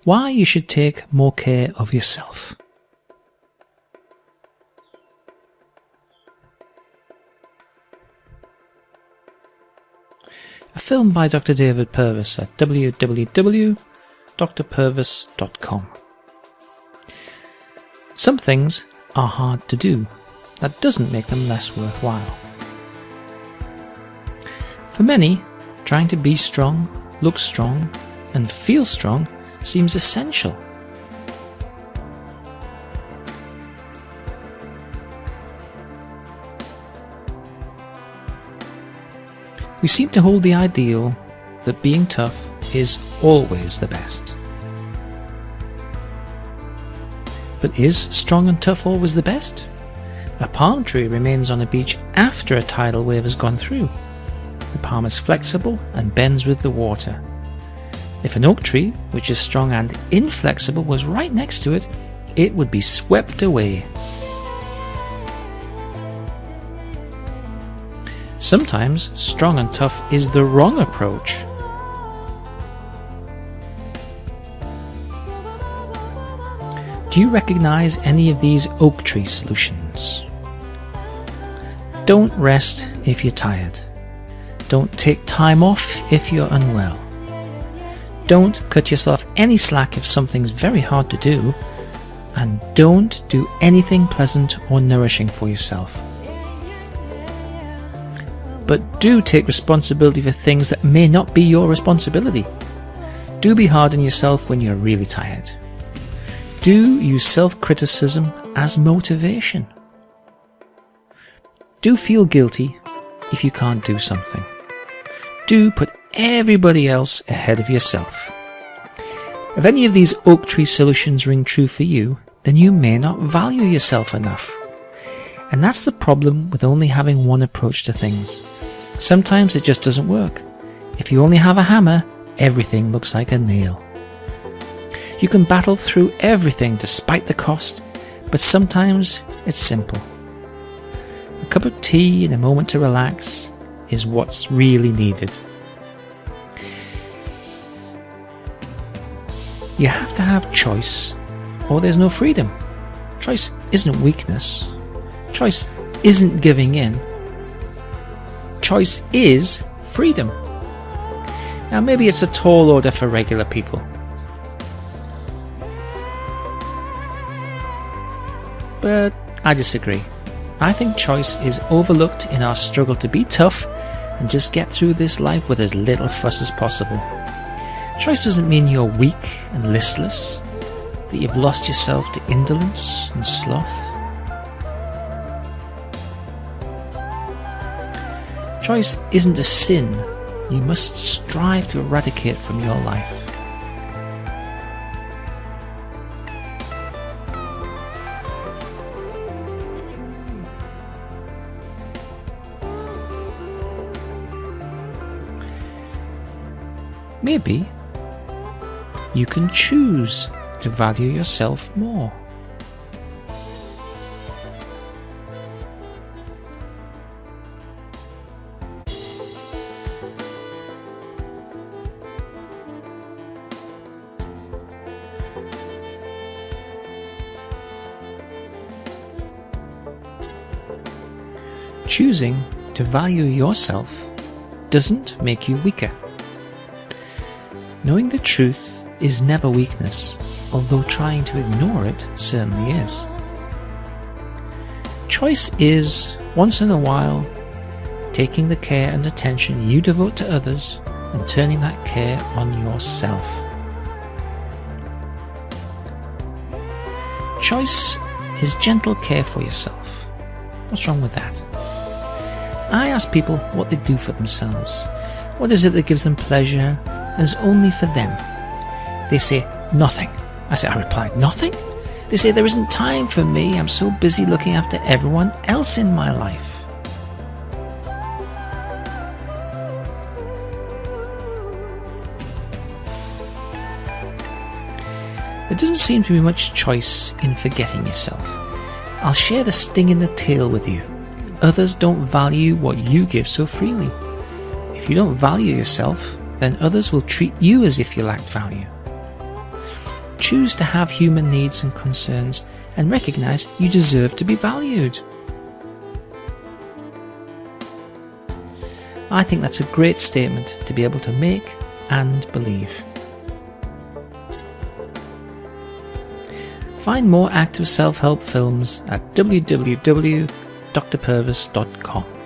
why you should take more care of yourself. A film by Dr David Purves at www.drpurves.com. Some things are hard to do. That doesn't make them less worthwhile. For many, trying to be strong, look strong, and feel strong seems essential. We seem to hold the ideal that being tough is always the best. But is strong and tough always the best? A palm tree remains on a beach after a tidal wave has gone through. The palm is flexible and bends with the water. If an oak tree, which is strong and inflexible, was right next to it, it would be swept away. Sometimes strong and tough is the wrong approach. Do you recognize any of these oak tree solutions? Don't rest if you're tired. Don't take time off if you're unwell. Don't cut yourself any slack if something's very hard to do. And don't do anything pleasant or nourishing for yourself. But do take responsibility for things that may not be your responsibility. Do be hard on yourself when you're really tired. Do use self-criticism as motivation. Do feel guilty if you can't do something. Do put everybody else ahead of yourself. If any of these oak tree solutions ring true for you, then you may not value yourself enough. And that's the problem with only having one approach to things. Sometimes it just doesn't work. If you only have a hammer, everything looks like a nail. You can battle through everything despite the cost, but sometimes it's simple. A cup of tea and a moment to relax is what's really needed. You have to have choice, or there's no freedom. Choice isn't weakness. Choice isn't giving in. Choice is freedom. Now maybe it's a tall order for regular people. But I disagree. I think choice is overlooked in our struggle to be tough and just get through this life with as little fuss as possible. Choice doesn't mean you're weak and listless, that you've lost yourself to indolence and sloth. Choice isn't a sin you must strive to eradicate from your life. Maybe you can choose to value yourself more. Choosing to value yourself doesn't make you weaker. Knowing the truth is never weakness, although trying to ignore it certainly is. Choice is, once in a while, taking the care and attention you devote to others and turning that care on yourself. Choice is gentle care for yourself. What's wrong with that? I ask people what they do for themselves. What is it that gives them pleasure and is only for them? They say, nothing. I replied, nothing? They say, there isn't time for me. I'm so busy looking after everyone else in my life. There doesn't seem to be much choice in forgetting yourself. I'll share the sting in the tail with you. Others don't value what you give so freely. If you don't value yourself, then others will treat you as if you lacked value. choose to have human needs and concerns and recognise you deserve to be valued. I think that's a great statement to be able to make and believe. Find more active self-help films at www.drpurves.com.